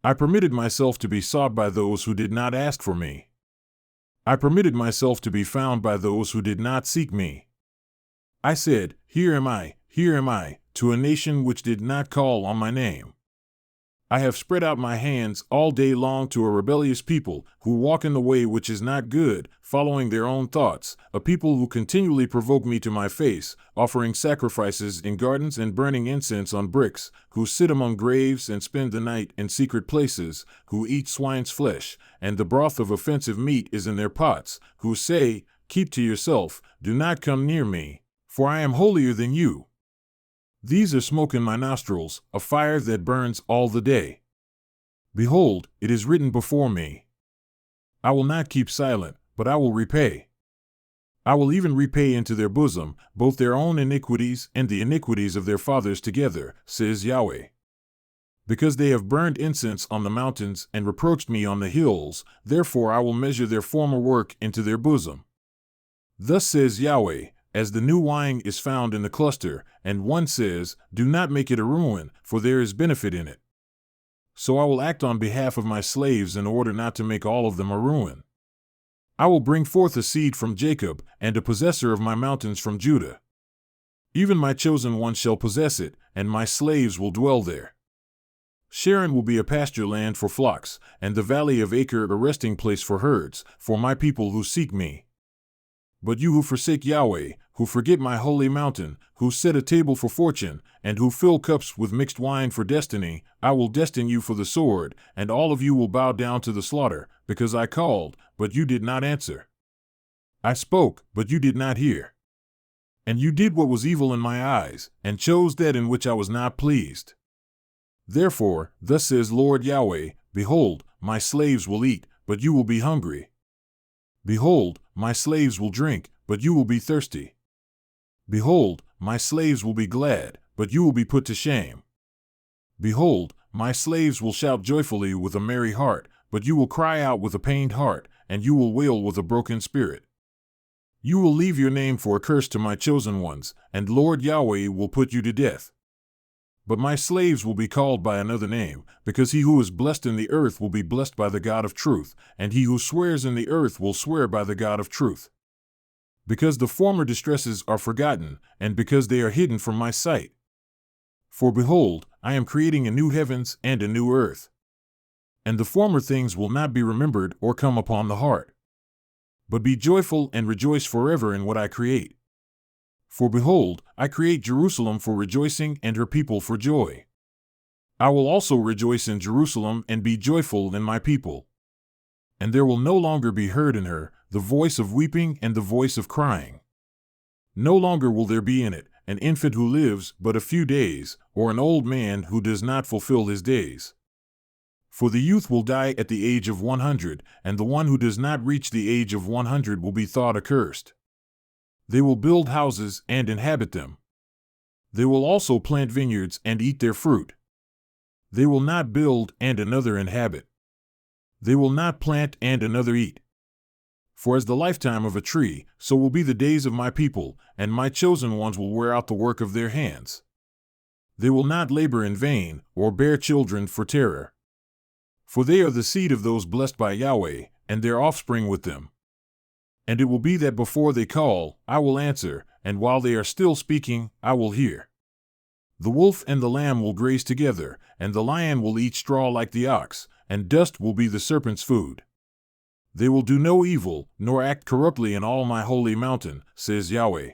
I permitted myself to be sought by those who did not ask for me. I permitted myself to be found by those who did not seek me. I said, here am I, to a nation which did not call on my name. I have spread out my hands all day long to a rebellious people who walk in the way which is not good, following their own thoughts, a people who continually provoke me to my face, offering sacrifices in gardens and burning incense on bricks, who sit among graves and spend the night in secret places, who eat swine's flesh, and the broth of offensive meat is in their pots, who say, keep to yourself, do not come near me, for I am holier than you. These are smoke in my nostrils, a fire that burns all the day. Behold, it is written before me. I will not keep silent, but I will repay. I will even repay into their bosom both their own iniquities and the iniquities of their fathers together, says Yahweh. Because they have burned incense on the mountains and reproached me on the hills, therefore I will measure their former work into their bosom. Thus says Yahweh, as the new wine is found in the cluster, and one says, do not make it a ruin, for there is benefit in it. So I will act on behalf of my slaves in order not to make all of them a ruin. I will bring forth a seed from Jacob, and a possessor of my mountains from Judah. Even my chosen one shall possess it, and my slaves will dwell there. Sharon will be a pasture land for flocks, and the valley of Acre a resting place for herds, for my people who seek me. But you who forsake Yahweh, who forget my holy mountain, who set a table for fortune, and who fill cups with mixed wine for destiny, I will destine you for the sword, and all of you will bow down to the slaughter, because I called, but you did not answer. I spoke, but you did not hear. And you did what was evil in my eyes, and chose that in which I was not pleased. Therefore, thus says Lord Yahweh, behold, my slaves will eat, but you will be hungry. Behold, my slaves will drink, but you will be thirsty. Behold, my slaves will be glad, but you will be put to shame. Behold, my slaves will shout joyfully with a merry heart, but you will cry out with a pained heart, and you will wail with a broken spirit. You will leave your name for a curse to my chosen ones, and Lord Yahweh will put you to death. But my slaves will be called by another name, because he who is blessed in the earth will be blessed by the God of truth, and he who swears in the earth will swear by the God of truth. Because the former distresses are forgotten, and because they are hidden from my sight. For behold, I am creating a new heavens and a new earth. And the former things will not be remembered or come upon the heart. But be joyful and rejoice forever in what I create. For behold, I create Jerusalem for rejoicing and her people for joy. I will also rejoice in Jerusalem and be joyful in my people. And there will no longer be heard in her the voice of weeping and the voice of crying. No longer will there be in it an infant who lives but a few days, or an old man who does not fulfill his days. For the youth will die at the age of 100, and the one who does not reach the age of 100 will be thought accursed. They will build houses and inhabit them. They will also plant vineyards and eat their fruit. They will not build and another inhabit. They will not plant and another eat. For as the lifetime of a tree, so will be the days of my people, and my chosen ones will wear out the work of their hands. They will not labor in vain, or bear children for terror. For they are the seed of those blessed by Yahweh, and their offspring with them. And it will be that before they call, I will answer, and while they are still speaking, I will hear. The wolf and the lamb will graze together, and the lion will eat straw like the ox, and dust will be the serpent's food. They will do no evil, nor act corruptly in all my holy mountain, says Yahweh.